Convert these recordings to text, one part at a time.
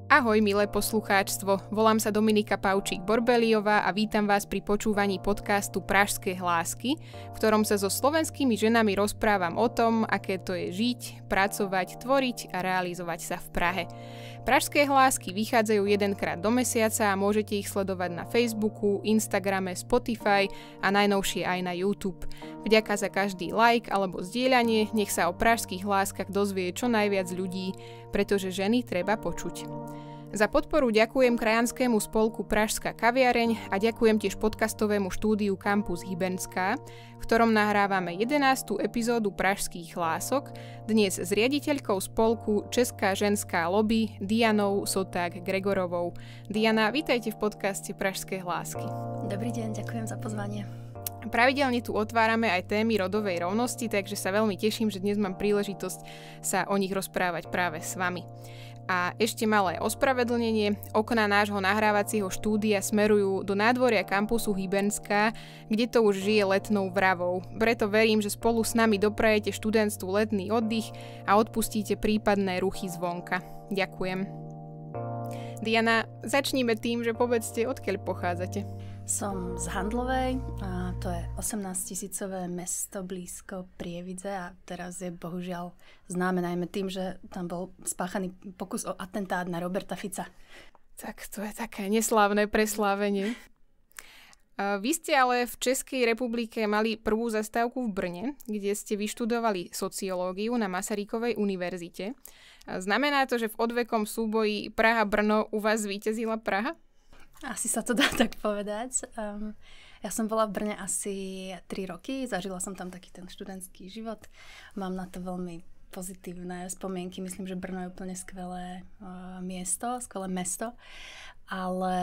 Ahoj, milé poslucháčstvo, volám sa Dominika Paučík-Borbeliová a vítam vás pri počúvaní podcastu Pražské hlásky, v ktorom sa so slovenskými ženami rozprávam o tom, aké to je žiť, pracovať, tvoriť a realizovať sa v Prahe. Pražské hlásky vychádzajú jedenkrát do mesiaca a môžete ich sledovať na Facebooku, Instagrame, Spotify a najnovšie aj na YouTube. Vďaka za každý like alebo zdieľanie, nech sa o pražských hláskach dozvie čo najviac ľudí, pretože ženy treba počuť. Za podporu ďakujem krajanskému spolku Pražská kaviareň a ďakujem tiež podcastovému štúdiu Campus Hybenská, v ktorom nahrávame 11. epizódu Pražských hlások, dnes s riaditeľkou spolku Česká ženská lobby Dianou Soták-Gregorovou. Diana, vítajte v podcaste Pražské hlásky. Dobrý deň, ďakujem za pozvanie. Pravidelne tu otvárame aj témy rodovej rovnosti, takže sa veľmi teším, že dnes mám príležitosť sa o nich rozprávať práve s vami. A ešte malé ospravedlnenie. Okná nášho nahrávacieho štúdia smerujú do nádvoria kampusu Hybenská, kde to už žije letnou vravou. Preto verím, že spolu s nami doprajete študentstvu letný oddych a odpustíte prípadné ruchy zvonka. Ďakujem. Diana, začníme tým, že povedzte, odkiaľ pochádzate. Som z Handlovej a to je 18-tisícové mesto blízko Prievidze a teraz je bohužiaľ známe najmä tým, že tam bol spáchaný pokus o atentát na Roberta Fica. Tak to je také neslávne preslávenie. Vy ste ale v Českej republike mali prvú zastávku v Brne, kde ste vyštudovali sociológiu na Masarykovej univerzite. Znamená to, že v odvekom súboji Praha-Brno u vás zvíťazila Praha? Asi sa to dá tak povedať. Ja som bola v Brne asi 3 roky, zažila som tam taký ten študentský život. Mám na to veľmi pozitívne spomienky. Myslím, že Brno je úplne skvelé skvelé mesto. Ale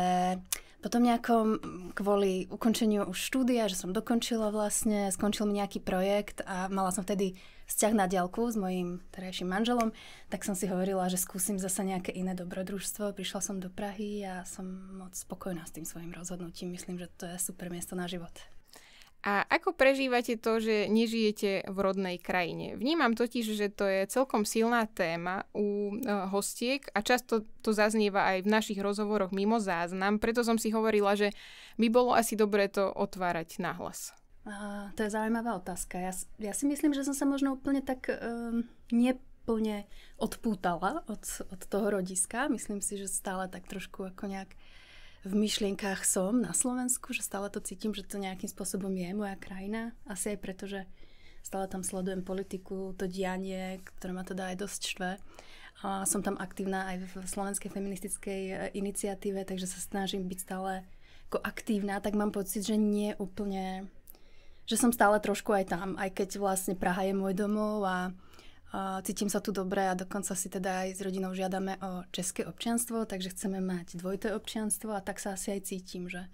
potom nejakom kvôli ukončeniu už štúdia, že som dokončila vlastne, skončil mi nejaký projekt a mala som vtedy vzťah na diaľku s mojím terajším manželom, tak som si hovorila, že skúsim zasa nejaké iné dobrodružstvo. Prišla som do Prahy a som moc spokojná s tým svojím rozhodnutím. Myslím, že to je super miesto na život. A ako prežívate to, že nežijete v rodnej krajine? Vnímam totiž, že to je celkom silná téma u hostiek a často to zaznieva aj v našich rozhovoroch mimo záznam, preto som si hovorila, že by bolo asi dobre to otvárať nahlas. To je zaujímavá otázka. Ja si myslím, že som sa možno úplne tak neplne odpútala od toho rodiska. Myslím si, že stále tak trošku ako nejak v myšlienkách som na Slovensku, že stále to cítim, že to nejakým spôsobom je moja krajina. Asi aj preto, že stále tam sledujem politiku, to dianie, ktoré ma teda aj dosť štve. A som tam aktívna aj v slovenskej feministickej iniciatíve, takže sa snažím byť stále ako aktívna, tak mám pocit, že nie úplne, že som stále trošku aj tam, aj keď vlastne Praha je môj domov a cítim sa tu dobre a dokonca si teda aj s rodinou žiadame o české občianstvo, takže chceme mať dvojité občianstvo a tak sa asi aj cítim, že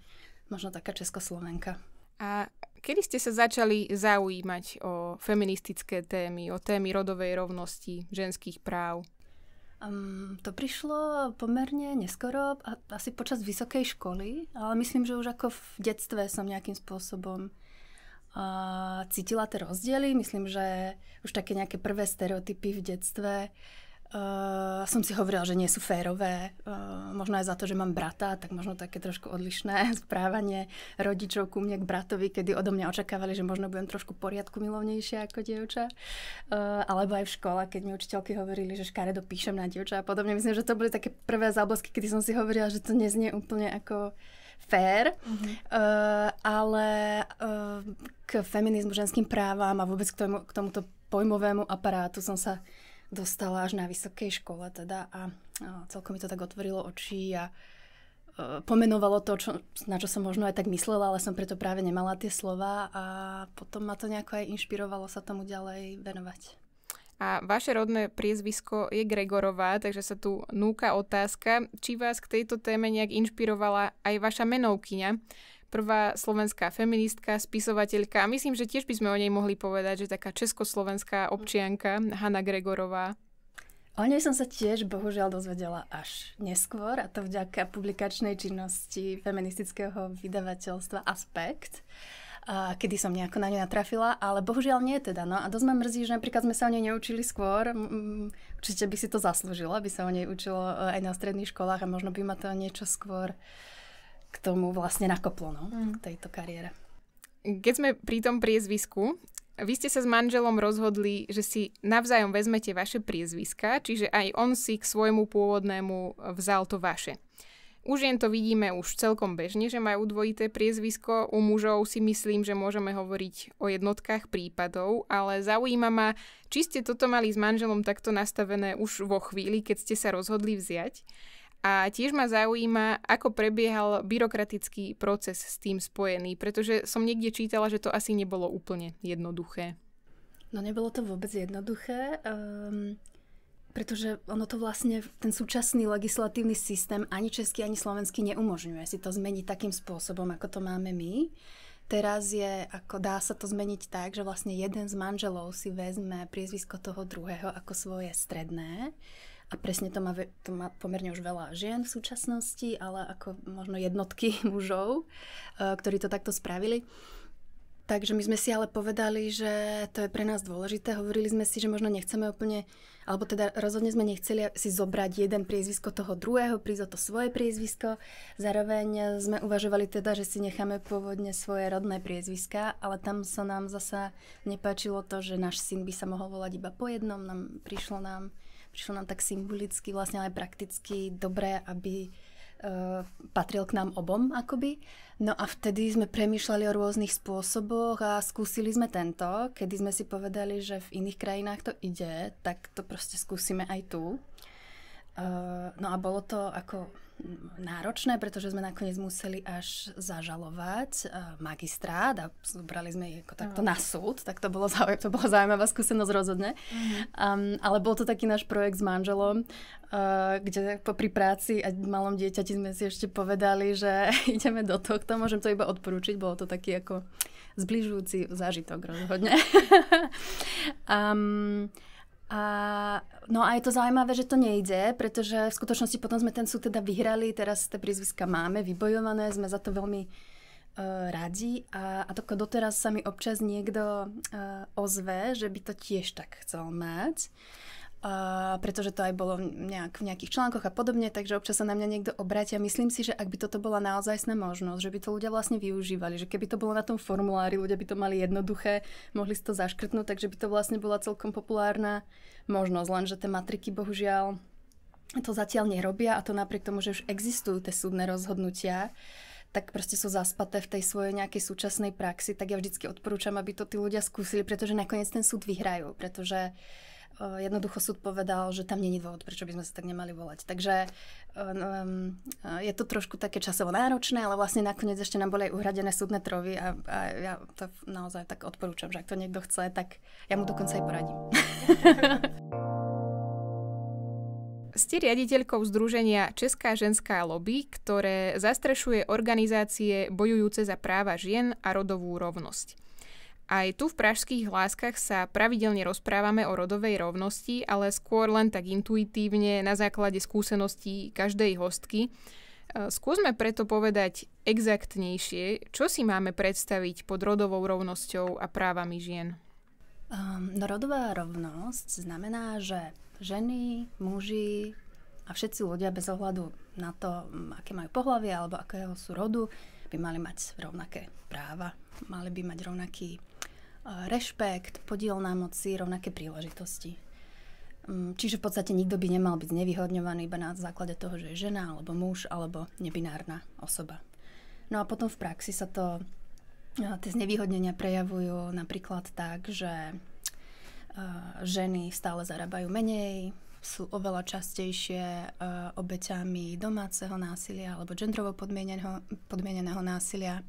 možno taká Českoslovenka. A kedy ste sa začali zaujímať o feministické témy, o témy rodovej rovnosti, ženských práv? To prišlo pomerne neskoro, asi počas vysokej školy, ale myslím, že už ako v detstve som nejakým spôsobom cítila tie rozdiely. Myslím, že už také nejaké prvé stereotypy v detstve som si hovorila, že nie sú férové. Možno aj za to, že mám brata, tak možno také trošku odlišné správanie rodičov ku mne k bratovi, kedy odo mňa očakávali, že možno budem trošku poriadku milovnejšia ako dievča. Alebo aj v škole, keď mi učiteľky hovorili, že škaredo píšem na dievča a podobne. Myslím, že to boli také prvé záblesky, kedy som si hovorila, že to neznie úplne ako fér, ale k feminizmu, ženským právam a vôbec k tomuto pojmovému aparátu som sa dostala až na vysokej škole teda a celkom mi to tak otvorilo oči a pomenovalo to, na čo som možno aj tak myslela, ale som preto práve nemala tie slova a potom ma to nejako aj inšpirovalo sa tomu ďalej venovať. A vaše rodné priezvisko je Gregorová, takže sa tu núka otázka, či vás k tejto téme nejak inšpirovala aj vaša menovkyňa, prvá slovenská feministka, spisovateľka. Myslím, že tiež by sme o nej mohli povedať, že taká československá občianka Hanna Gregorová. O nej som sa tiež bohužiaľ dozvedela až neskôr, a to vďaka publikačnej činnosti feministického vydavateľstva Aspekt. kedy som nejako na ňu natrafila, ale bohužiaľ nie teda. No a dosť ma mrzí, že napríklad sme sa o nej neučili skôr. Určite by si to zaslúžila, aby sa o nej učilo aj na stredných školách a možno by ma to niečo skôr k tomu vlastne nakoplo, k tejto kariére. Keď sme pri tom priezvisku, vy ste sa s manželom rozhodli, že si navzájom vezmete vaše priezviska, čiže aj on si k svojmu pôvodnému vzal to vaše. U žien to vidíme už celkom bežne, že majú dvojité priezvisko. U mužov si myslím, že môžeme hovoriť o jednotkách prípadov, ale zaujíma ma, či ste toto mali s manželom takto nastavené už vo chvíli, keď ste sa rozhodli vziať. A tiež ma zaujíma, ako prebiehal byrokratický proces s tým spojený, pretože som niekde čítala, že to asi nebolo úplne jednoduché. No nebolo to vôbec jednoduché, pretože ono to vlastne, ten súčasný legislatívny systém ani český, ani slovenský neumožňuje si to zmeniť takým spôsobom, ako to máme my. Teraz dá sa to zmeniť tak, že vlastne jeden z manželov si vezme priezvisko toho druhého ako svoje stredné. A presne to má pomerne už veľa žien v súčasnosti, ale ako možno jednotky mužov, ktorí to takto spravili. Takže my sme si ale povedali, že to je pre nás dôležité. Hovorili sme si, že možno nechceme úplne, alebo teda rozhodne sme nechceli si zobrať jeden priezvisko toho druhého, prísť o to svoje priezvisko. Zároveň sme uvažovali teda, že si necháme pôvodne svoje rodné priezviska, ale tam sa nám zasa nepáčilo to, že náš syn by sa mohol volať iba po jednom. Prišlo nám tak symbolicky, vlastne aj prakticky dobré, aby patril k nám obom akoby. No a vtedy sme premýšľali o rôznych spôsoboch a skúsili sme tento, kedy sme si povedali, že v iných krajinách to ide, tak to proste skúsime aj tu. No a bolo to ako náročné, pretože sme nakoniec museli až zažalovať magistrát a zobrali sme ako takto na súd, tak to bola zaujímavá skúsenosť rozhodne. Ale bol to taký náš projekt s manželom, kde popri práci a malom dieťati sme si ešte povedali, že ideme do tohto, môžem to iba odporúčiť, bolo to taký ako zbližujúci zážitok rozhodne. No a je to zaujímavé, že to nejde, pretože v skutočnosti potom sme ten súd teda vyhrali, teraz tie prízviska máme vybojované, sme za to veľmi radi a doteraz sa mi občas niekto ozve, že by to tiež tak chcel mať. Pretože to aj bolo v nejakých článkoch a podobne, takže občas sa na mňa niekto obráti a myslím si, že ak by toto bola naozajstná možnosť, že by to ľudia vlastne využívali, že keby to bolo na tom formulári, ľudia by to mali jednoduché, mohli si to zaškrtnúť, takže by to vlastne bola celkom populárna možnosť, lenže tie matriky bohužiaľ to zatiaľ nerobia a to napriek tomu, že už existujú tie súdne rozhodnutia, tak proste sú zaspaté v tej svojej nejakej súčasnej praxi, tak ja vždycky odporúčam, aby to tí ľudia skúsili, pretože nakoniec ten súd vyhrajú, pretože jednoducho súd povedal, že tam nie je dôvod, prečo by sme sa tak nemali volať. Takže je to trošku také časovo náročné, ale vlastne nakoniec ešte nám boli aj uhradené súdne trovy a ja to naozaj tak odporúčam, že ak to niekto chce, tak ja mu dokonca aj poradím. Ste riaditeľkou združenia Česká ženská lobby, ktoré zastrešuje organizácie bojujúce za práva žien a rodovú rovnosť. Aj tu v Pražských hláskach sa pravidelne rozprávame o rodovej rovnosti, ale skôr len tak intuitívne na základe skúseností každej hostky. Skúsme preto povedať exaktnejšie, čo si máme predstaviť pod rodovou rovnosťou a právami žien. Rodová rovnosť znamená, že ženy, muži a všetci ľudia bez ohľadu na to, aké majú pohlavie alebo akého sú rodu, by mali mať rovnaké práva, mali by mať rovnaký rešpekt, podiel na moci, rovnaké príležitosti. Čiže v podstate nikto by nemal byť znevýhodňovaný iba na základe toho, že je žena, alebo muž, alebo nebinárna osoba. No a potom v praxi sa tie znevýhodnenia prejavujú napríklad tak, že ženy stále zarábajú menej, sú oveľa častejšie obeťami domáceho násilia alebo gendrovo podmieneného násilia.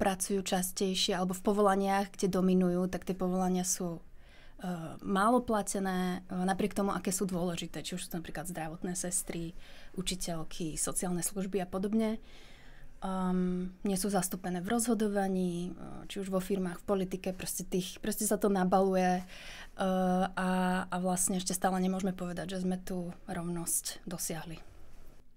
Pracujú častejšie alebo v povolaniach, kde dominujú, tak tie povolania sú málo platené, napriek tomu, aké sú dôležité, či už sú napríklad zdravotné sestry, učiteľky, sociálne služby a podobne. Nie sú zastúpené v rozhodovaní, či už vo firmách, v politike, proste sa to nabaluje a vlastne ešte stále nemôžeme povedať, že sme tú rovnosť dosiahli.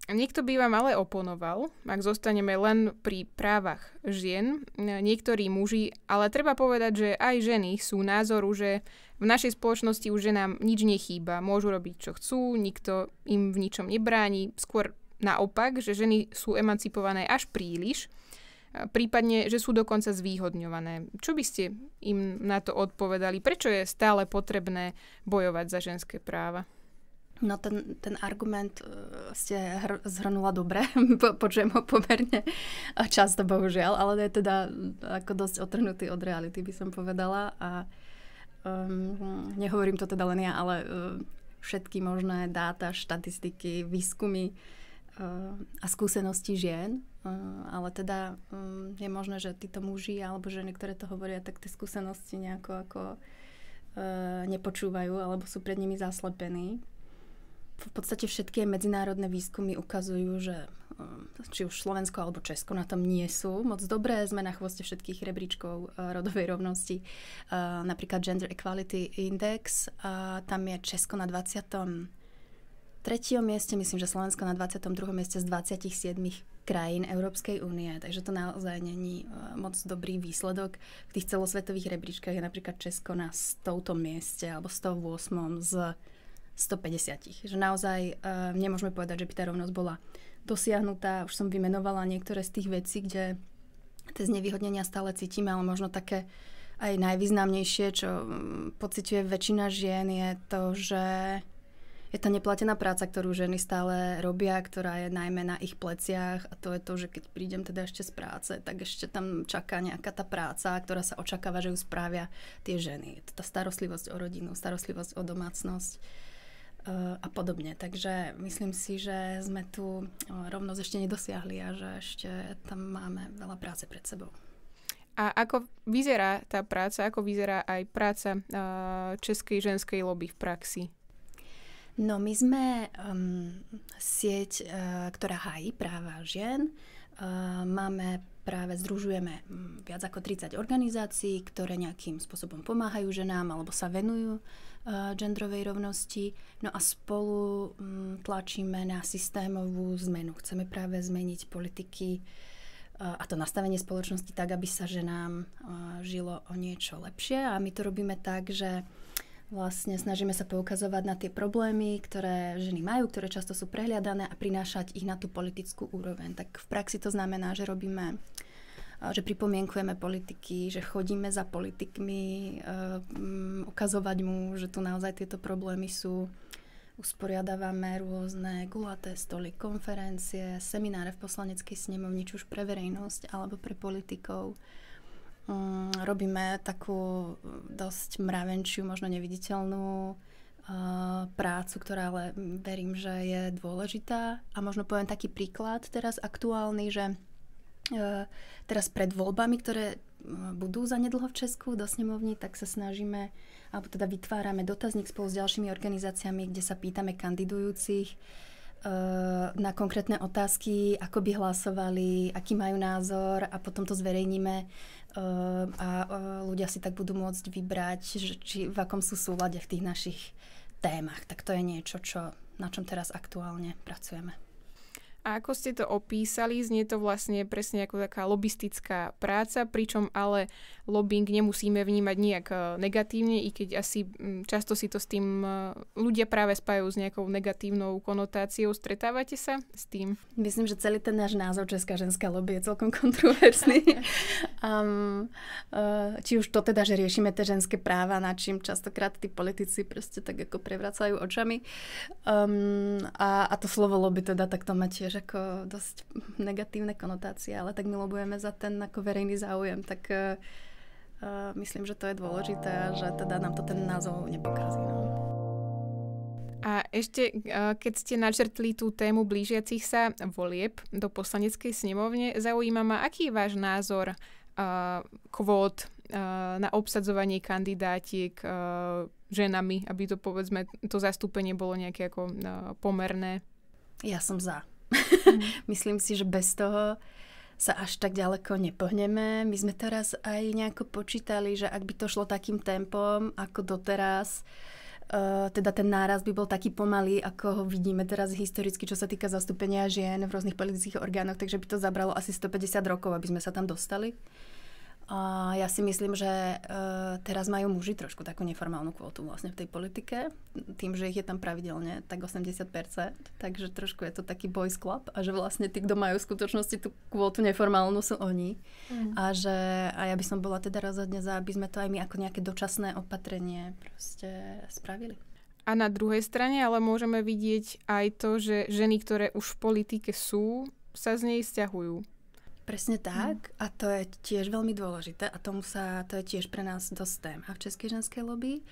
Niekto by vám ale oponoval, ak zostaneme len pri právach žien, niektorí muži, ale treba povedať, že aj ženy sú názoru, že v našej spoločnosti už ženám nič nechýba, môžu robiť čo chcú, nikto im v ničom nebráni, skôr naopak, že ženy sú emancipované až príliš, prípadne, že sú dokonca zvýhodňované. Čo by ste im na to odpovedali? Prečo je stále potrebné bojovať za ženské práva? No ten argument ste zhrnula dobre, počujem ho pomerne často, bohužiaľ, ale je teda ako dosť otrhnutý od reality, by som povedala. A nehovorím to teda len ja, ale všetky možné dáta, štatistiky, výskumy a skúsenosti žien. Ale teda je možné, že títo muži alebo ženy, ktoré to hovoria, tak tie skúsenosti nejako ako nepočúvajú alebo sú pred nimi zaslepení. V podstate všetky medzinárodné výskumy ukazujú, že či už Slovensko alebo Česko na tom nie sú moc dobré. Sme na chvoste všetkých rebríčkov rodovej rovnosti. Napríklad Gender Equality Index. Tam je Česko na 23. mieste, myslím, že Slovensko na 22. mieste z 27 krajín Európskej únie. Takže to naozaj není moc dobrý výsledok. V tých celosvetových rebríčkach je napríklad Česko na 100. mieste alebo 108. z 150. Že naozaj nemôžeme povedať, že by tá rovnosť bola dosiahnutá. Už som vymenovala niektoré z tých vecí, kde tie znevýhodnenia stále cítime, ale možno také aj najvýznamnejšie, čo pociťuje väčšina žien, je to, že je tá neplatená práca, ktorú ženy stále robia, ktorá je najmä na ich pleciach, a to je to, že keď prídem teda ešte z práce, tak ešte tam čaká nejaká tá práca, ktorá sa očakáva, že ju spravia tie ženy. Je to tá starostlivosť o rodinu, starostlivosť o domácnosť a podobne. Takže myslím si, že sme tu rovnosť ešte nedosiahli a že ešte tam máme veľa práce pred sebou. A ako vyzerá tá práca, ako vyzerá aj práca českej ženskej lobby v praxi? No my sme sieť, ktorá hájí práva žien. Združujeme viac ako 30 organizácií, ktoré nejakým spôsobom pomáhajú ženám alebo sa venujú genderovej rovnosti. No a spolu tlačíme na systémovú zmenu. Chceme práve zmeniť politiky a to nastavenie spoločnosti tak, aby sa ženám žilo o niečo lepšie. A my to robíme tak, že vlastne snažíme sa poukazovať na tie problémy, ktoré ženy majú, ktoré často sú prehliadané a prinášať ich na tú politickú úroveň. Tak v praxi to znamená, že že pripomienkujeme politiky, že chodíme za politikmi, ukazovať mu, že tu naozaj tieto problémy sú. Usporiadávame rôzne gulaté stoly, konferencie, semináre v poslaneckej snemovni, či už pre verejnosť alebo pre politikov. Robíme takú dosť mravenčiu, možno neviditeľnú prácu, ktorá ale verím, že je dôležitá. A možno poviem taký príklad teraz aktuálny, že teraz pred voľbami, ktoré budú zanedlho v Česku do snemovni, tak sa snažíme, alebo teda vytvárame dotazník spolu s ďalšími organizáciami, kde sa pýtame kandidujúcich na konkrétne otázky, ako by hlasovali, aký majú názor, a potom to zverejníme a ľudia si tak budú môcť vybrať, či v akom sú súlade v tých našich témach. Tak to je niečo, na čom teraz aktuálne pracujeme. A ako ste to opísali, znie to vlastne presne ako taká lobistická práca, pričom ale lobbying nemusíme vnímať nejak negatívne, i keď asi často si to s tým ľudia práve spájajú s nejakou negatívnou konotáciou. Stretávate sa s tým? Myslím, že celý ten náš názov Česká ženská lobby je celkom kontroverzný. Či už to teda, že riešime tie ženské práva, nad čím častokrát tí politici proste tak ako prevracajú očami. A to slovo lobby teda tak to má tiež ako dosť negatívne konotácie, ale tak my lobujeme za ten ako verejný záujem, tak myslím, že to je dôležité a že teda nám to ten názov nepokazí. No. A ešte, keď ste načrtli tú tému blížiacich sa volieb do poslaneckej snemovne, zaujíma ma, aký je váš názor kvót na obsadzovanie kandidátiek ženami, aby to, povedzme, to zastúpenie bolo nejaké ako pomerné? Ja som za. Myslím si, že bez toho sa až tak ďaleko nepohneme. My sme teraz aj nejako počítali, že ak by to šlo takým tempom ako doteraz, teda ten nárast by bol taký pomalý, ako ho vidíme teraz historicky, čo sa týka zastúpenia žien v rôznych politických orgánoch, takže by to zabralo asi 150 rokov, aby sme sa tam dostali. A ja si myslím, že teraz majú muži trošku takú neformálnu kvótu vlastne v tej politike, tým, že ich je tam pravidelne tak 80%, takže trošku je to taký boys club a že vlastne tí, kto majú v skutočnosti tú kvótu neformálnu, sú oni. A ja by som bola teda rozhodne za, aby sme to aj my ako nejaké dočasné opatrenie proste spravili. A na druhej strane ale môžeme vidieť aj to, že ženy, ktoré už v politike sú, sa z nej sťahujú. Presne tak a to je tiež veľmi dôležité a to je tiež pre nás dosť téma v Českej ženskej lobby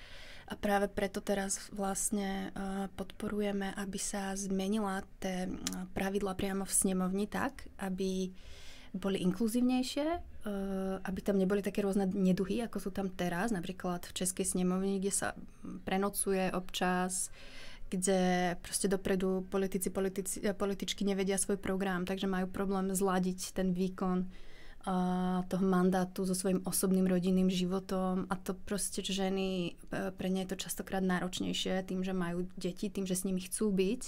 a práve preto teraz vlastne podporujeme, aby sa zmenila tie pravidlá priamo v snemovni tak, aby boli inkluzívnejšie, aby tam neboli také rôzne neduhy, ako sú tam teraz, napríklad v Českej snemovni, kde sa prenocuje občas, kde proste dopredu političky nevedia svoj program, takže majú problém zladiť ten výkon toho mandátu so svojím osobným rodinným životom a to proste ženy, pre ne je to častokrát náročnejšie tým, že majú deti, tým, že s nimi chcú byť.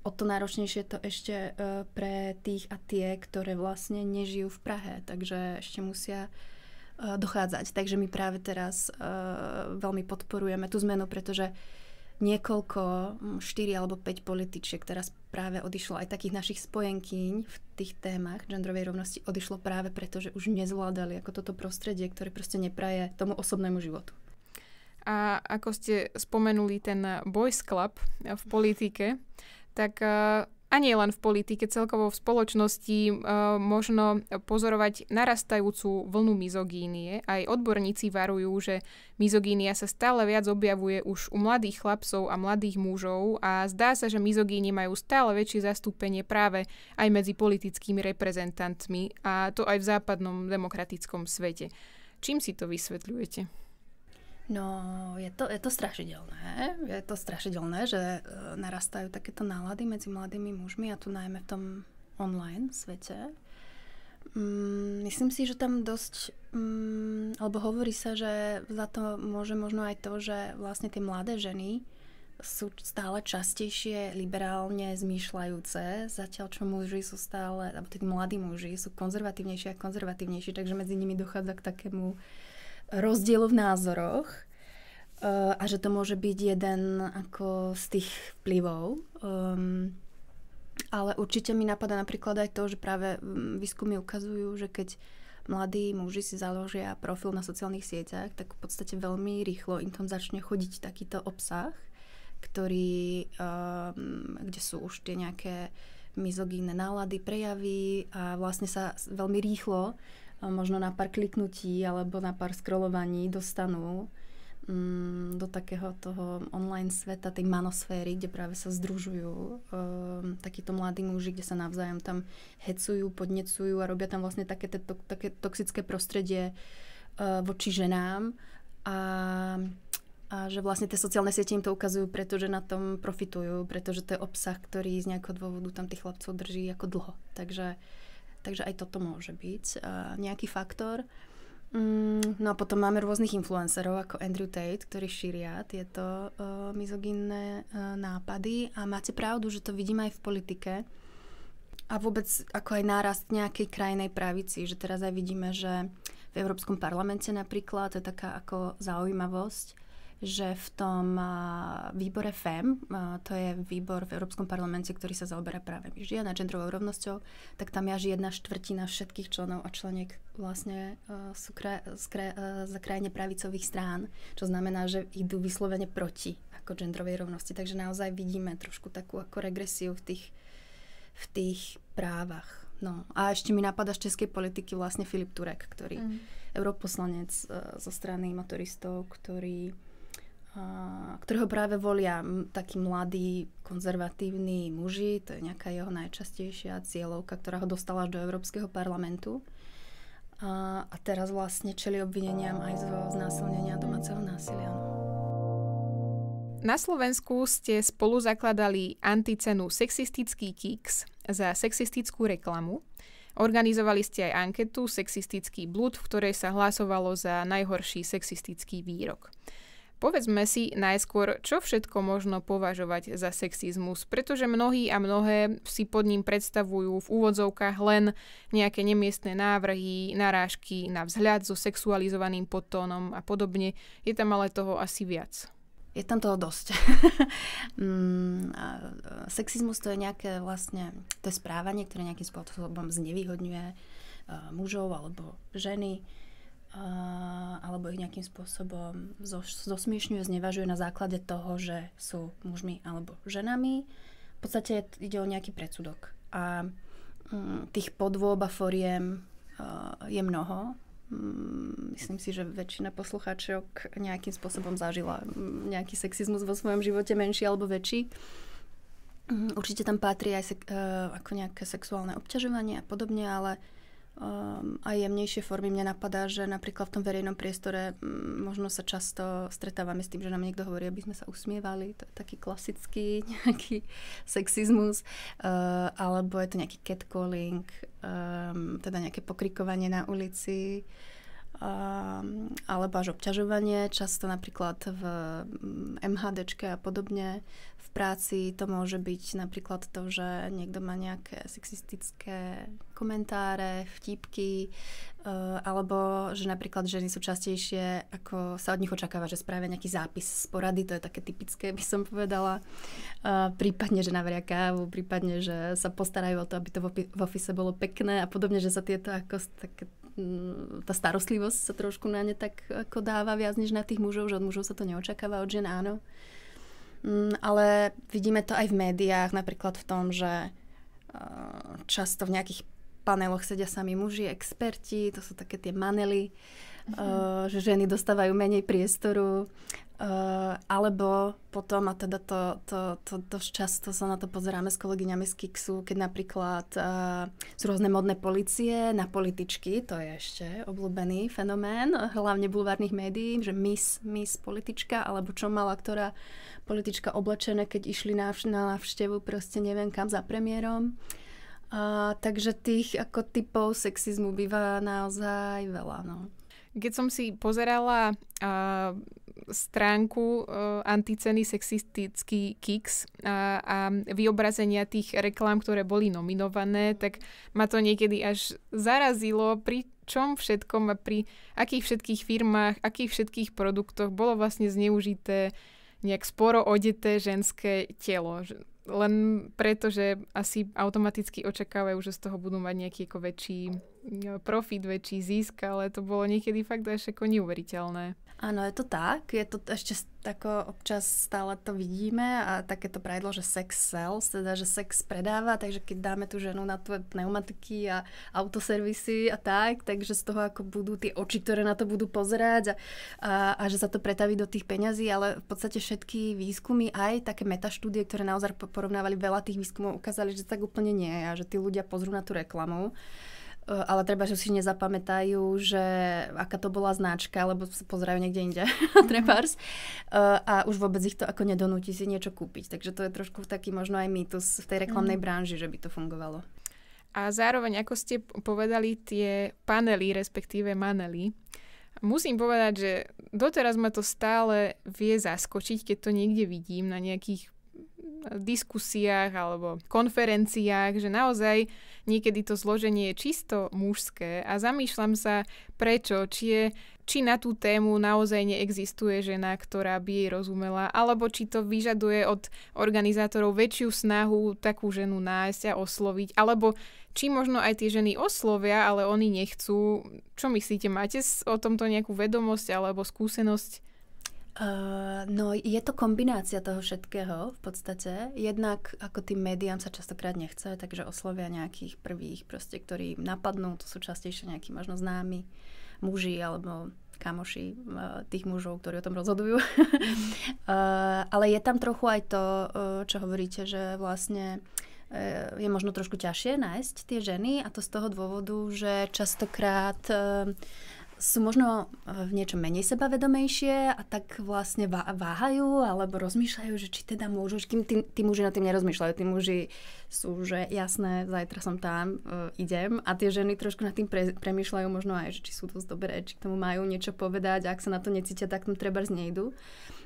O to náročnejšie je to ešte pre tých a tie, ktoré vlastne nežijú v Prahe, takže ešte musia dochádzať. Takže my práve teraz veľmi podporujeme tú zmenu, pretože niekoľko, 4 alebo 5 političiek teraz práve odišlo, aj takých našich spojenkyň v tých témach genderovej rovnosti odišlo práve preto, že už nezvládali ako toto prostredie, ktoré proste nepraje tomu osobnému životu. A ako ste spomenuli ten boys club v politike, tak a nie len v politike, celkovo v spoločnosti možno pozorovať narastajúcu vlnu mizogínie. Aj odborníci varujú, že mizogínia sa stále viac objavuje už u mladých chlapcov a mladých mužov a zdá sa, že mizogíni majú stále väčšie zastúpenie práve aj medzi politickými reprezentantmi a to aj v západnom demokratickom svete. Čím si to vysvetľujete? No, je to strašidelné. Je to strašidelné, že narastajú takéto nálady medzi mladými mužmi a tu najmä v tom online svete. Myslím si, že tam dosť, alebo hovorí sa, že za to môže možno aj to, že vlastne tie mladé ženy sú stále častejšie liberálne zmýšľajúce, zatiaľ čo muži sú stále, alebo tí mladí muži sú konzervatívnejší a konzervatívnejší, takže medzi nimi dochádza k takému rozdielu v názoroch a že to môže byť jeden ako z tých vplyvov. Ale určite mi napadá napríklad aj to, že práve výskumy ukazujú, že keď mladí muži si založia profil na sociálnych sieťach, tak v podstate veľmi rýchlo im tam začne chodiť takýto obsah, ktorý, kde sú už tie nejaké mizogínne nálady, prejavy a vlastne sa veľmi rýchlo možno na pár kliknutí alebo na pár scrollovaní dostanú do takého toho online sveta, tej manosféry, kde práve sa združujú takíto mladí muži, kde sa navzájom tam hecujú, podnecujú a robia tam vlastne také toxické prostredie voči ženám a že vlastne tie sociálne siete im to ukazujú, pretože na tom profitujú, pretože to je obsah, ktorý z nejakého dôvodu tam tých chlapcov drží ako dlho. Takže aj toto môže byť nejaký faktor. No a potom máme rôznych influencerov ako Andrew Tate, ktorí šíria tieto mizogynné nápady a máte pravdu, že to vidím aj v politike a vôbec ako aj nárast nejakej krajnej pravici, že teraz aj vidíme, že v Európskom parlamente napríklad, to je taká ako zaujímavosť, že v tom výbore FEM, to je výbor v Európskom parlamente, ktorý sa zaoberá práve žien a genderovou rovnosťou, tak tam je až 1/4 všetkých členov a členiek vlastne sú za krajne pravicových strán, čo znamená, že idú vyslovene proti ako genderovej rovnosti. Takže naozaj vidíme trošku takú ako regresiu v tých právach. No a ešte mi napadá z českej politiky vlastne Filip Turek, ktorý europoslanec zo strany motoristov, ktorého práve volia takí mladí, konzervatívni muži. To je nejaká jeho najčastejšia cieľovka, ktorá ho dostala až do Európskeho parlamentu. A teraz vlastne čelí obvineniam aj zo znásilnenia domáceho násilia. Na Slovensku ste spolu zakladali anticenu Sexistický Kix za sexistickú reklamu. Organizovali ste aj anketu Sexistický blud, v ktorej sa hlasovalo za najhorší sexistický výrok. Povedzme si najskôr, čo všetko možno považovať za sexizmus, pretože mnohí a mnohé si pod ním predstavujú v úvodzovkách len nejaké nemiestne návrhy, narážky na vzhľad so sexualizovaným podtónom a podobne. Je tam ale toho asi viac. Je tam toho dosť. Sexizmus to je nejaké vlastne, to je správanie, ktoré nejakým spôsobom znevýhodňuje mužov alebo ženy, alebo ich nejakým spôsobom zosmiešňuje, znevažuje na základe toho, že sú mužmi alebo ženami. V podstate ide o nejaký predsudok. A tých podôb a foriem je mnoho. Myslím si, že väčšina poslucháčok nejakým spôsobom zažila nejaký sexizmus vo svojom živote, menší alebo väčší. Určite tam patrí aj ako nejaké sexuálne obťažovanie a podobne, ale aj jemnejšie formy. Mne napadá, že napríklad v tom verejnom priestore možno sa často stretávame s tým, že nám niekto hovorí, aby sme sa usmievali. To je taký klasický nejaký sexizmus. Alebo je to nejaký catcalling, teda nejaké pokrikovanie na ulici, alebo až obťažovanie. Často napríklad v MHDčke a podobne v práci to môže byť napríklad to, že niekto má nejaké sexistické komentáre, vtípky, alebo že napríklad ženy sú častejšie, ako sa od nich očakáva, že spravia nejaký zápis z porady, to je také typické, by som povedala. Prípadne, že navaria kávu, prípadne, že sa postarajú o to, aby to v office bolo pekné a podobne, že sa tieto ako také tá starostlivosť sa trošku na ne tak ako dáva viac než na tých mužov, že od mužov sa to neočakáva, od žien áno. Ale vidíme to aj v médiách, napríklad v tom, že často v nejakých paneloch sedia sami muži, experti, to sú také tie manely, že ženy dostávajú menej priestoru, alebo potom, a teda to dosť často sa na to pozeráme s kolegyňami z Kiksu, keď napríklad sú rôzne modné policie na političky, to je ešte obľúbený fenomén, hlavne bulvárnych médií, že Miss politička, alebo čo mala ktorá politička oblečené, keď išli na návštevu, proste neviem kam, za premiérom. Takže tých ako typov sexizmu býva naozaj veľa, no. Keď som si pozerala stránku anticeny sexistický Kiks a vyobrazenia tých reklám, ktoré boli nominované, tak ma to niekedy až zarazilo, pri čom všetkom a pri akých všetkých firmách, akých všetkých produktoch bolo vlastne zneužité nejak sporo odeté ženské telo. Len preto, že asi automaticky očakávajú, že z toho budú mať nejaký ako väčší profit, väčší zisk, ale to bolo niekedy fakt až ako neuveriteľné. Áno, je to tak. Je to ešte tako občas stále to vidíme a takéto pravidlo, že sex sells, teda že sex predáva, takže keď dáme tú ženu na tvoje pneumatiky a autoservisy a tak, takže z toho ako budú tie oči, ktoré na to budú pozerať a že sa to pretaví do tých peňazí, ale v podstate všetky výskumy, aj také metaštúdie, ktoré naozaj porovnávali veľa tých výskumov, ukázali, že tak úplne nie je a že tí ľudia pozrú na tú reklamu. Ale treba, že si nezapamätajú, že aká to bola značka, lebo sa pozerajú niekde inde, trebárs. A už vôbec ich to ako nedonúti si niečo kúpiť. Takže to je trošku taký možno aj mýtus v tej reklamnej branži, že by to fungovalo. A zároveň, ako ste povedali, tie panely, respektíve manely, musím povedať, že doteraz ma to stále vie zaskočiť, keď to niekde vidím na nejakých diskusiách alebo konferenciách, že naozaj niekedy to zloženie je čisto mužské a zamýšľam sa prečo, či na tú tému naozaj neexistuje žena, ktorá by jej rozumela, alebo či to vyžaduje od organizátorov väčšiu snahu takú ženu nájsť a osloviť, alebo či možno aj tie ženy oslovia, ale oni nechcú. Čo myslíte, máte o tomto nejakú vedomosť alebo skúsenosť? No, je to kombinácia toho všetkého v podstate. Jednak ako tým médiám sa častokrát nechce, takže oslovia nejakých prvých proste, ktorí napadnú, to sú častejšie nejakí možno známi muži alebo kamoši tých mužov, ktorí o tom rozhodujú. Ale je tam trochu aj to, čo hovoríte, že vlastne je možno trošku ťažšie nájsť tie ženy a to z toho dôvodu, že častokrát sú možno v niečom menej sebavedomejšie a tak vlastne váhajú alebo rozmýšľajú, že či teda môžu, kým tí muži nad tým nerozmýšľajú. Tí muži sú, že jasné, zajtra som tam, idem, a tie ženy trošku nad tým premýšľajú možno aj, že či sú dosť dobré, či k tomu majú niečo povedať, a ak sa na to necítia, tak tam treba znejdu.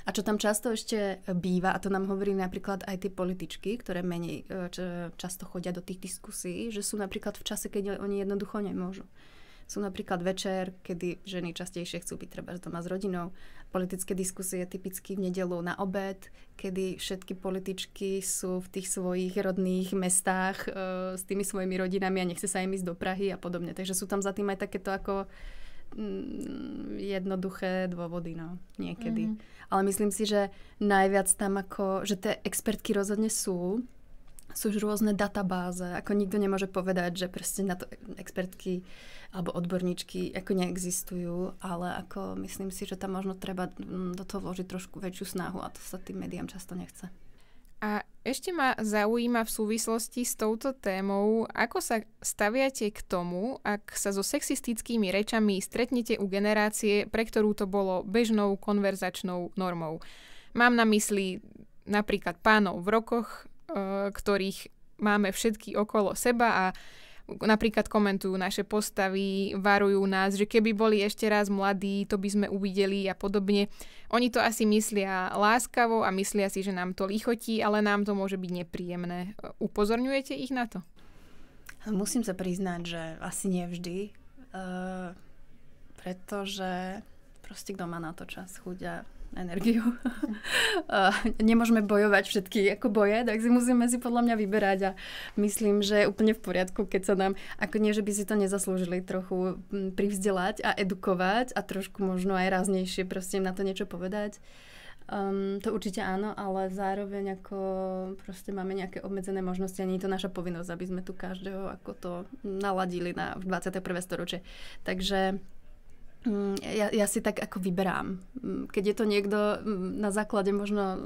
A čo tam často ešte býva, a to nám hovorí napríklad aj tie političky, ktoré menej často chodia do tých diskusí, že sú napríklad v čase, keď oni jednoducho nemôžu. Sú napríklad večer, kedy ženy častejšie chcú byť treba doma s rodinou. Politické diskusie typicky v nedeľu na obed, kedy všetky političky sú v tých svojich rodných mestách s tými svojimi rodinami a nechce sa im ísť do Prahy a podobne. Takže sú tam za tým aj takéto ako jednoduché dôvody, no, niekedy. Ale myslím si, že najviac tam ako, že tie expertky rozhodne sú už rôzne databáze, ako nikto nemôže povedať, že proste na to expertky alebo odborníčky ako neexistujú, ale ako myslím si, že tam možno treba do toho vložiť trošku väčšiu snahu, a to sa tým médiám často nechce. A ešte ma zaujíma v súvislosti s touto témou, ako sa staviate k tomu, ak sa so sexistickými rečami stretnete u generácie, pre ktorú to bolo bežnou konverzačnou normou. Mám na mysli napríklad pánov v rokoch, ktorých máme všetky okolo seba a napríklad komentujú naše postavy, varujú nás, že keby boli ešte raz mladí, to by sme uvideli a podobne. Oni to asi myslia láskavo a myslia si, že nám to lichotí, ale nám to môže byť nepríjemné. Upozorňujete ich na to? Musím sa priznať, že asi nevždy, pretože proste kto má na to čas, chuť a energiu. Nemôžeme bojovať všetky ako boje, tak musíme si podľa mňa vyberať, a myslím, že je úplne v poriadku, keď sa nám, ako nie, že by si to nezaslúžili, trochu privzdelať a edukovať a trošku možno aj ráznejšie proste na to niečo povedať. To určite áno, ale zároveň ako proste máme nejaké obmedzené možnosti a nie je to naša povinnosť, aby sme tu každého ako to naladili na 21. storočie. Takže ja si tak ako vyberám. Keď je to niekto na základe možno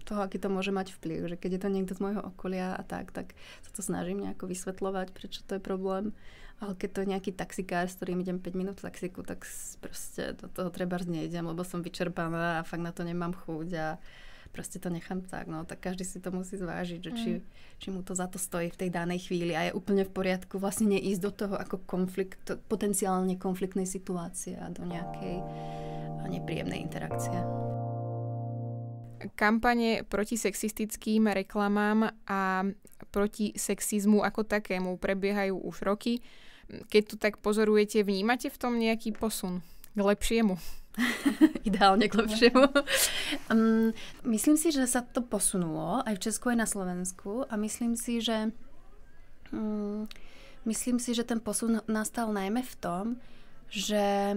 toho, aký to môže mať vplyv, že keď je to niekto z môjho okolia a tak sa to snažím nejako vysvetľovať, prečo to je problém. Ale keď to je nejaký taxikár, s ktorým idem 5 minút v taxiku, tak proste do toho treba nejdem, lebo som vyčerpaná a fakt na to nemám chuť a proste to nechám tak, no, tak každý si to musí zvážiť, že či mu to za to stojí v tej danej chvíli, a je úplne v poriadku vlastne neísť do toho ako potenciálne konfliktnej situácie a do nejakej nepríjemnej interakcie. Kampane proti sexistickým reklamám a proti sexizmu ako takému prebiehajú už roky. Keď to tak pozorujete, vnímate v tom nejaký posun k lepšiemu? Ideálne k lepšiemu. Myslím si, že sa to posunulo aj v Česku, aj na Slovensku, a myslím si, že ten posun nastal najmä v tom, že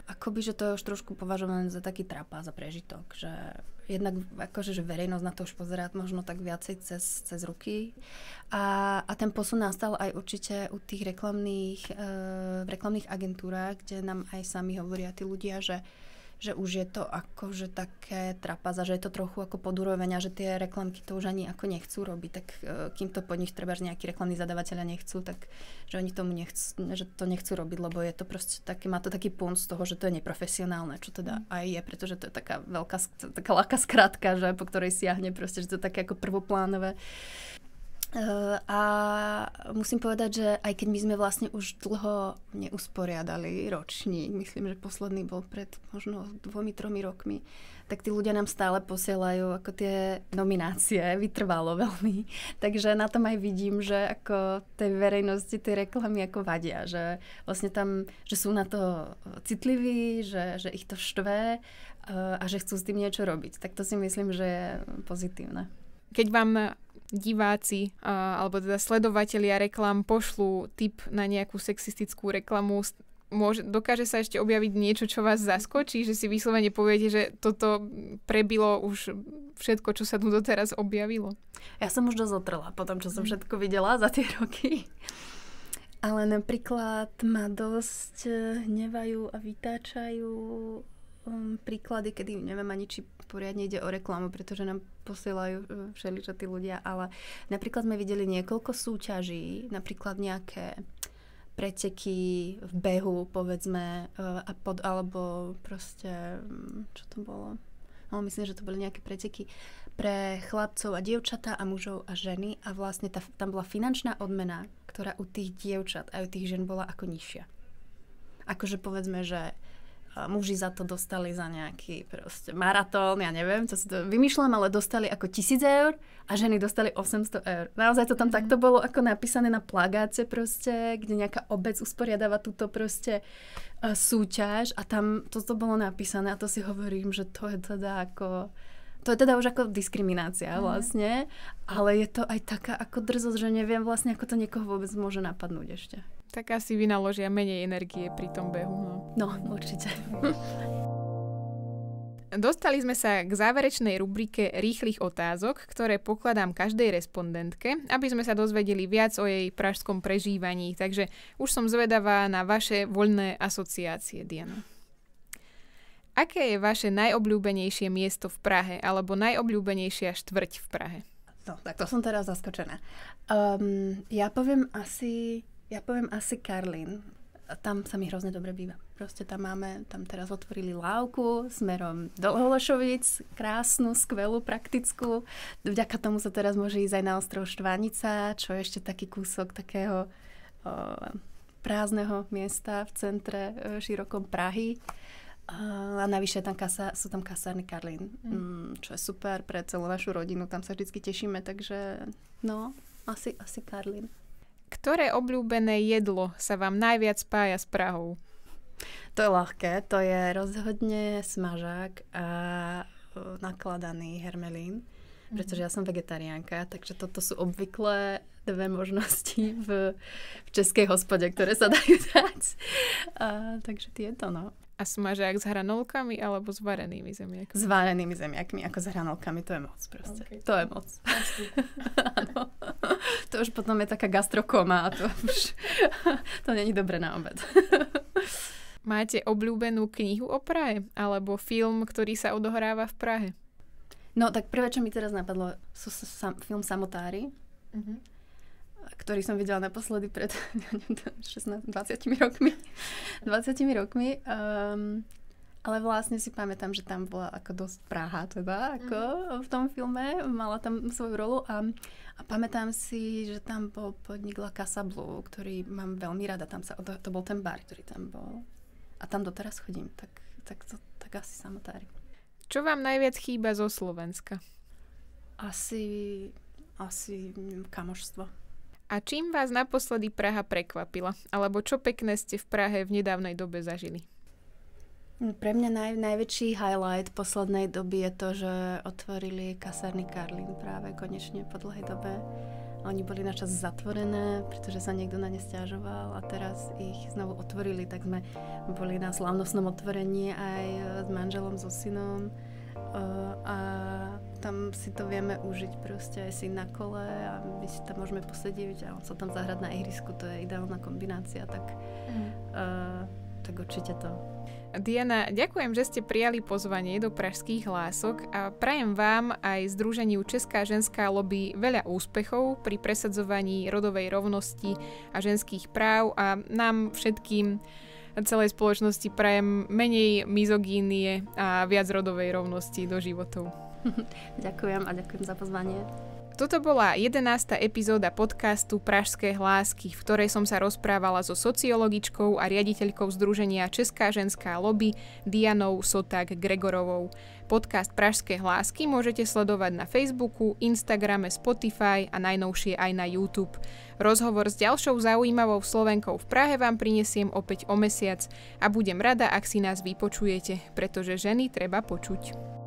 akoby, že to je už trošku považované za taký trapá, za prežitok, že jednak akože, že verejnosť na to už pozerá možno tak viacej cez ruky. A ten posun nastal aj určite u tých reklamných agentúrách, kde nám aj sami hovoria tí ľudia, že už je to akože také trapaza, že je to trochu ako podúroveň, že tie reklamky to už ani ako nechcú robiť, tak kým to po nich treba, že nejakí reklamní zadavateľia nechcú, tak že oni tomu nechcú robiť, lebo je to proste také, má to taký punc z toho, že to je neprofesionálne, čo teda aj je, pretože to je taká ľahká skratka, že po ktorej siahne proste, že to je také ako prvoplánové. A musím povedať, že aj keď my sme vlastne už dlho neusporiadali ročník, myslím, že posledný bol pred možno 2-3 rokmi, tak tí ľudia nám stále posielajú ako tie nominácie, vytrvalo veľmi. Takže na tom aj vidím, že ako tej verejnosti tie reklamy ako vadia, že vlastne tam, že sú na to citliví, že ich to štve a že chcú s tým niečo robiť. Tak to si myslím, že je pozitívne. Keď vám diváci alebo teda sledovatelia reklám pošlú tip na nejakú sexistickú reklamu, dokáže sa ešte objaviť niečo, čo vás zaskočí, že si vyslovene poviete, že toto prebilo už všetko, čo sa tu doteraz objavilo? Ja som už dosť otrela po tom, čo som všetko videla za tie roky. Ale napríklad ma dosť hnevajú a vytáčajú príklady, kedy neviem ani, či poriadne ide o reklamu, pretože nám posielajú všeličo tí ľudia, ale napríklad sme videli niekoľko súťaží, napríklad nejaké preteky v behu, povedzme, alebo proste, čo to bolo? No, myslím, že to boli nejaké preteky pre chlapcov a dievčatá a mužov a ženy a vlastne tam bola finančná odmena, ktorá u tých dievčat a u tých žien bola ako nižšia. Akože povedzme, že muži za to dostali za nejaký proste maratón, ja neviem, čo si to vymýšľam, ale dostali ako 1,000 eur a ženy dostali 800 eur. Naozaj to tam takto bolo ako napísané na plagáce proste, kde nejaká obec usporiadáva túto proste súťaž a tam toto bolo napísané a to si hovorím, že to je teda ako... To je teda už ako diskriminácia vlastne, ale je to aj taká ako drzosť, že neviem vlastne, ako to niekoho vôbec môže napadnúť ešte. Tak asi vynaložia menej energie pri tom behu. No, určite. Dostali sme sa k záverečnej rubrike rýchlych otázok, ktoré pokladám každej respondentke, aby sme sa dozvedeli viac o jej pražskom prežívaní. Takže už som zvedavá na vaše voľné asociácie, Diana. Aké je vaše najobľúbenejšie miesto v Prahe alebo najobľúbenejšia štvrť v Prahe? No, tak to som teraz zaskočená. Ja poviem asi Karlín. Tam sa mi hrozne dobre býva. Proste tam teraz otvorili lávku smerom do Holešovic, krásnu, skvelú, praktickú. Vďaka tomu sa teraz môže ísť aj na ostrov Štvanica, čo je ešte taký kúsok takého prázdneho miesta v centre širokom Prahy. A navyše sú tam kasárny Karlín, čo je super pre celú našu rodinu. Tam sa vždycky tešíme, takže no, asi Karlín. Ktoré obľúbené jedlo sa vám najviac spája s Prahou? To je ľahké, to je rozhodne smažák a nakladaný hermelín, pretože ja som vegetariánka, takže toto sú obvykle dve možnosti v českej hospode, ktoré sa dajú dať. Takže tieto, no. A smažák s hranolkami alebo s varenými zemiakmi? S varenými zemiakmi, ako s hranolkami, to je moc proste. Okay. To je moc. Áno. To už potom je taká gastrokoma a to není dobre na obed. Máte obľúbenú knihu o Prahe? Alebo film, ktorý sa odohráva v Prahe? No, tak prvé, čo mi teraz napadlo, sú film Samotári, ktorý som videla naposledy pred 20 rokmi. Ale vlastne si pamätám, že tam bola ako dosť Praha, teda, ako v tom filme. Mala tam svoju rolu a pamätám si, že tam bol podnik La Casa Blu, ktorý mám veľmi rada. To bol ten bar, ktorý tam bol. A tam doteraz chodím, tak asi Samotári. Čo vám najviac chýba zo Slovenska? Asi kamošstvo. A čím vás naposledy Praha prekvapila? Alebo čo pekné ste v Prahe v nedávnej dobe zažili? Pre mňa najväčší highlight poslednej doby je to, že otvorili kasárny Karlín práve konečne po dlhej dobe. Oni boli načas zatvorené, pretože sa niekto na ne sťažoval a teraz ich znovu otvorili, tak sme boli na slávnostnom otvorení aj s manželom, so synom. A tam si to vieme užiť proste aj si na kole a my si tam môžeme posedieť a on sa tam zahrať na ihrisku, to je ideálna kombinácia, tak určite to. Diana, ďakujem, že ste prijali pozvanie do Pražských hlások a prajem vám aj Združeniu Česká ženská lobby veľa úspechov pri presadzovaní rodovej rovnosti a ženských práv a nám všetkým celej spoločnosti prajem menej mizogínie a viac rodovej rovnosti do životov. Ďakujem a ďakujem za pozvanie. Toto bola 11. epizóda podcastu Pražské hlásky, v ktorej som sa rozprávala so sociologičkou a riaditeľkou Združenia Česká ženská lobby Dianou Soták-Gregorovou. Podcast Pražské hlásky môžete sledovať na Facebooku, Instagrame, Spotify a najnovšie aj na YouTube. Rozhovor s ďalšou zaujímavou Slovenkou v Prahe vám prinesiem opäť o mesiac a budem rada, ak si nás vypočujete, pretože ženy treba počuť.